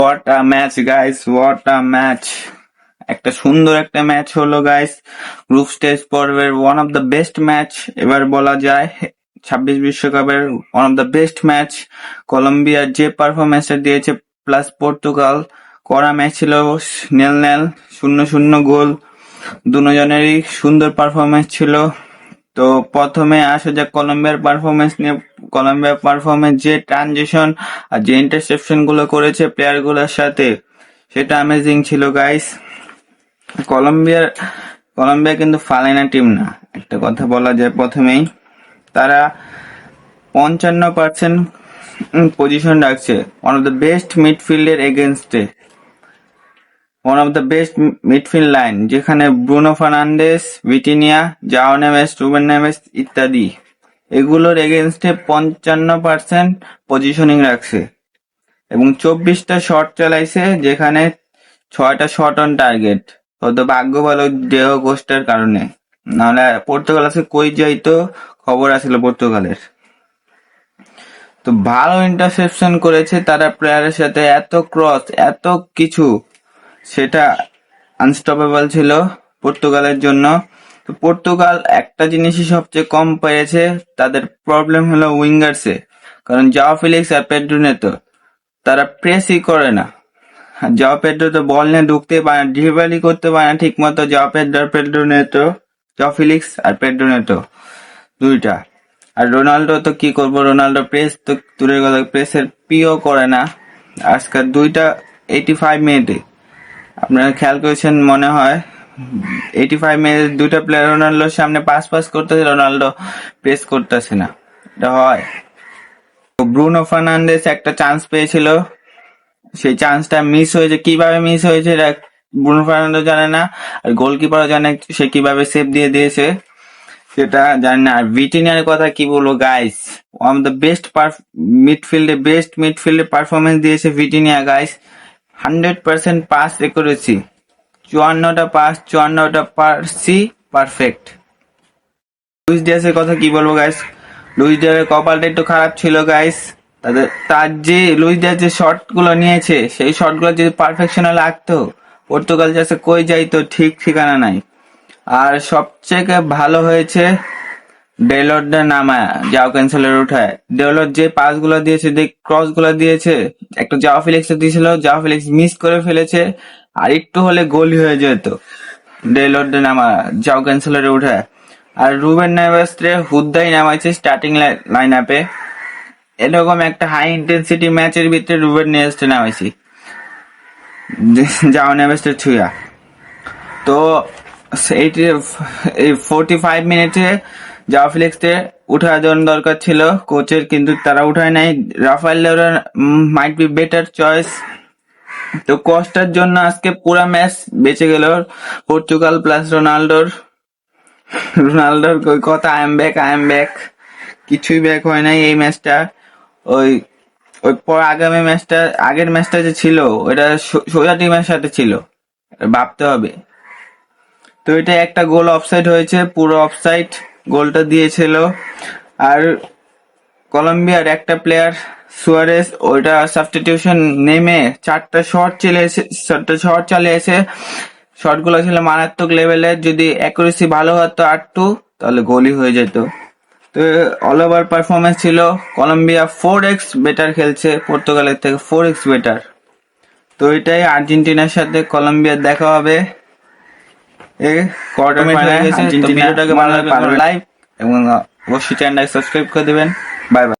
What a match guys, what a match! একটা সুন্দর একটা ম্যাচ হলো গাইস। গ্রুপ স্টেজ পর্বের one of the best match এবার বলা যায়। 26 বিশ্বকাপের one of the best match. Colombia যে পারফরমেন্সটা দিয়েছে প্লাস পর্তুগাল, কড়া ম্যাচ ছিল। 0-0, 0-0 গোল, দুজনেরই সুন্দর পারফরমেন্স ছিল। তো প্রথমে আসা যাক কলম্বিয়ার পারফরমেন্স নিয়ে। কলম্বিয়ার পারফরমেন্স, যে ট্রানজিশন আর যে ইন্টারসেপশন গুলো করেছে প্লেয়ার গুলোর সাথে, সেটা অ্যামেজিং ছিল গাইস। কলম্বিয়া কিন্তু ফালাইনা টিম না, একটা কথা বলা যায় প্রথমেই। তারা 55% পজিশন রাখছে ওয়ান অফ দ্য বেস্ট মিডফিল্ডের এগেনস্টে। One of the best midfield line, যেখানে ব্রুনো ফার্নান্ডেস, ভিটিনিয়া, জাও নেভেস, রুবেন নেভেস ইত্যাদি, এগুলোর এগেনস্টে 55% পজিশনিং রাখছে এবং 24টা শট চালাইছে, যেখানে 6টা শট অন টার্গেট। হয়তো ভাগ্য ভালো দেহ গোষ্ঠের কারণে, নাহলে পর্তুগাল আছে কই যাইতো খবর আছিল পর্তুগালের। তো ভালো ইন্টারসেপশন করেছে তারা প্লেয়ারের সাথে, এত ক্রস, এত কিছু, সেটা আনস্টপেবল ছিল পর্তুগালের জন্য। তো পর্তুগাল একটা জিনিসই সবচেয়ে কম পেয়েছে, তাদের প্রবলেম হলো উইঙ্গার্সে। কারণ জাও ফেলিক্স আর পেড্রো নেতো, তারা প্রেসই করে না। জাও পেড্রো তো বল নিয়ে ঢুকতে পারে না, ড্রিবলই করতে পারে না ঠিক মতো। জাও ফেলিক্স আর পেড্রো নেতো দুইটা। আর রোনাল্ডো তো কি করবো, রোনাল্ডো প্রেস তো দূরের কথা, প্রেসের পিও করে না। আজকাল দুইটা 85 মিনিটে আপনারা খেয়াল করেছেন মনে হয়, 85 মিনিট দুইটা প্লেয়ার রোনাল্ডোর সামনে পাস করতেছে, রোনাল্ডো প্রেস করতেছে না। এটা হয়। ব্রুনো ফার্নান্ডেস একটা চান্স পেয়েছিল, সেই চান্সটা মিস হয়েছে। কিভাবে মিস হয়েছে এটা ব্রুনো ফার্নান্ডেস জানে না, আর গোলকিপারও জানে সে কিভাবে সেভ দিয়ে দিয়েছে, সেটা জানি না। আর ভিটিনিয়ার কথা কি বলবো guys, one of the best মিডফিল্ডে পারফরমেন্স দিয়েছে ভিটিনিয়া গাইস। 100% পাস অ্যাকুরেসি, 54টা পাস, 54টা পাসই পারফেক্ট। লুইস ডিয়াসের কথা কি বলবো গাইস, লুইস ডিয়াসের কপালটা একটু খারাপ ছিল গাইস। তার যে লুইস ডিয়াস যে শট গুলো নিয়েছে, সেই শট গুলো যদি পারফেকশনে লাগতো, পর্তুগাল যাচ্ছে কই যাইতো ঠিক ঠিকানা নাই। আর সবচেয়ে ভালো হয়েছে ডেলর্ডের নামায় জাও ক্যান্সেলের উঠায়। ডেলর যে পাস গুলো দিয়েছে, যে ক্রস গুলো দিয়েছে, একটা জাও ফিলিক্স দিয়েছিল, জাও ফিলিক্স মিস করে ফেলেছে। আর একটু হলে গোলই হয়ে যেত। ডেলর্ডের নামা জাও ক্যান্সেলের উঠায়। আর রুবেন নেভেস রে হুদ্দাই নামাইছে স্টার্টিং লাইন আপে। এরকম একটা হাই ইন্টেন্সিটি ম্যাচের ভিতরে রুবেন নেভেসকে নামাইছি, জাও নেভেসের ছুঁয়া। তো 45 মিনিটে জাও ফিলিক্সকে উঠায় দেওয়ার দরকার ছিল কোচের, কিন্তু তারা উঠায় নাই। রাফায়েল লেওরা মাইট বি বেটার চয়েস। তো কষ্টের জন্য আজকে পুরা ম্যাচ বেঁচে গেল পর্তুগাল প্লাস রোনাল্ডোর কথা আই এম ব্যাক, কিছুই ব্যাক হয় নাই এই ম্যাচটা। ওই পর আগের ম্যাচটা যে ছিল, ওটা সোজা টিমের সাথে ছিল, ভাবতে হবে। তো এটা একটা গোল অফসাইড হয়েছে, পুরো অফসাইড গোলটা দিয়েছিল। আর কলম্বিয়ার একটা প্লেয়ার সুয়ারেস, ওইটা সাবস্টিটিউশন নেমে 4টা শট চালিয়েছে। শটগুলো ছিল মারাত্মক লেভেলের, যদি অ্যাকুরেসি ভালো হতো আরটু, তাহলে গোলই হয়ে যেত। তো অল ওভার পারফরমেন্স ছিল কলম্বিয়া 4x বেটার খেলছে পর্তুগালের থেকে, 4x বেটার। তো এটাই আর্জেন্টিনার সাথে কলম্বিয়ার দেখা হবে কোয়ার্টার ফাইনালে। ভিডিওটাকে ভালো লাগলে লাইক এবং অবশ্যই চ্যানেলটাকে সাবস্ক্রাইব করে দিবেন। Bye bye.